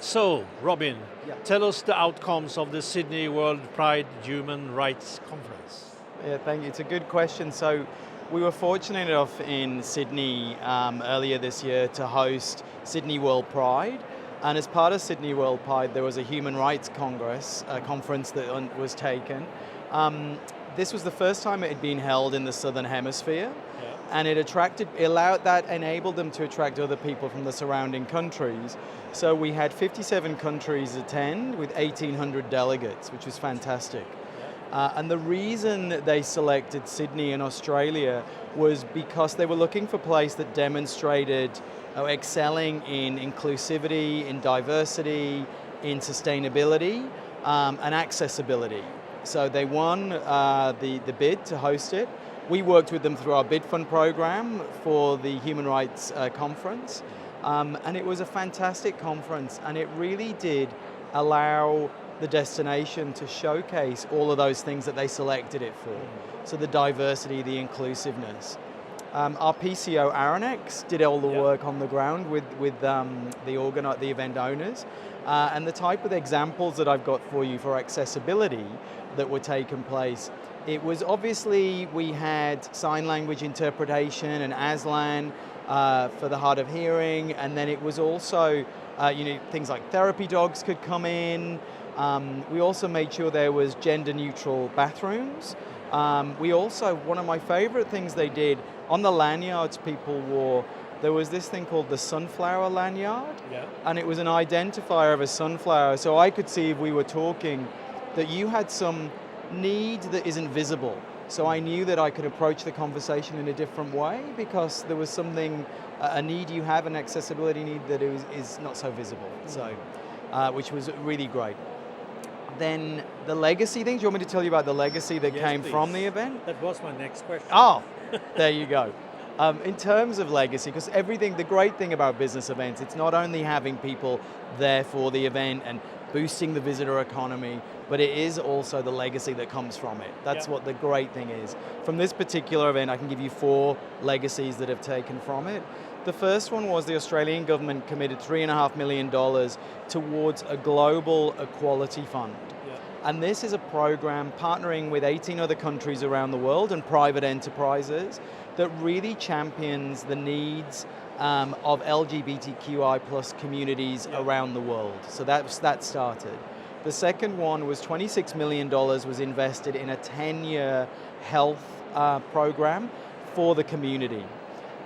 So, Robin, Yeah. tell us the outcomes of the Sydney World Pride Human Rights Conference. Yeah, thank you. It's a good question. So we were fortunate enough in Sydney earlier this year to host Sydney World Pride. And as part of Sydney World Pride, there was a Human Rights conference that was taken. This was the first time it had been held in the Southern Hemisphere. Yeah. And it enabled them to attract other people from the surrounding countries. So we had 57 countries attend with 1,800 delegates, which was fantastic. And the reason that they selected Sydney in Australia was because they were looking for a place that demonstrated excelling in inclusivity, in diversity, in sustainability, and accessibility. So they won the bid to host it. We worked with them through our bid fund program for the Human Rights Conference. And it was a fantastic conference, and it really did allow the destination to showcase all of those things that they selected it for. So the diversity, the inclusiveness. Our PCO Aranex did all the work on the ground with the event owners. And the type of examples that I've got for you for accessibility that were taking place, it was obviously we had sign language interpretation and Aslan for the hard of hearing, and then it was also things like therapy dogs could come in. We also made sure there was gender neutral bathrooms. We also, one of my favorite things they did, on the lanyards people wore, there was this thing called the sunflower lanyard, and it was an identifier of a sunflower, so I could see if we were talking that you had some need that isn't visible. So I knew that I could approach the conversation in a different way because there was something, a need you have, an accessibility need that is not so visible, so which was really great. Then the legacy things, do you want me to tell you about the legacy that came from the event? That was my next question. Oh, there you go. In terms of legacy, because the great thing about business events, it's not only having people there for the event and boosting the visitor economy, but it is also the legacy that comes from it. That's what the great thing is. From this particular event, I can give you 4 legacies that have taken from it. The first one was the Australian government committed $3.5 million towards a global equality fund. And this is a program partnering with 18 other countries around the world and private enterprises that really champions the needs of LGBTQI plus communities around the world. So that started. The second one was $26 million was invested in a 10-year health program for the community.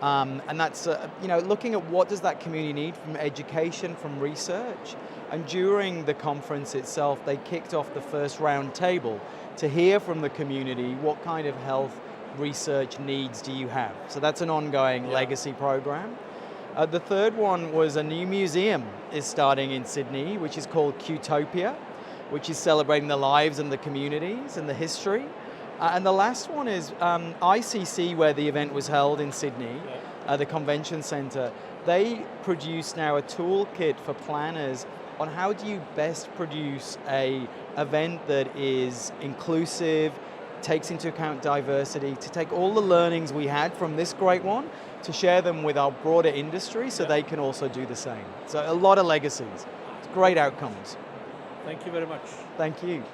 And that's looking at what does that community need from education, from research. And during the conference itself, they kicked off the first round table to hear from the community what kind of health research needs do you have. So that's an ongoing legacy program. The third one was a new museum is starting in Sydney, which is called Qtopia, which is celebrating the lives and the communities and the history. And the last one is ICC, where the event was held in Sydney, the convention centre. They produce now a toolkit for planners on how do you best produce a event that is inclusive, takes into account diversity, to take all the learnings we had from this great one, to share them with our broader industry so they can also do the same. So a lot of legacies, great outcomes. Thank you very much. Thank you.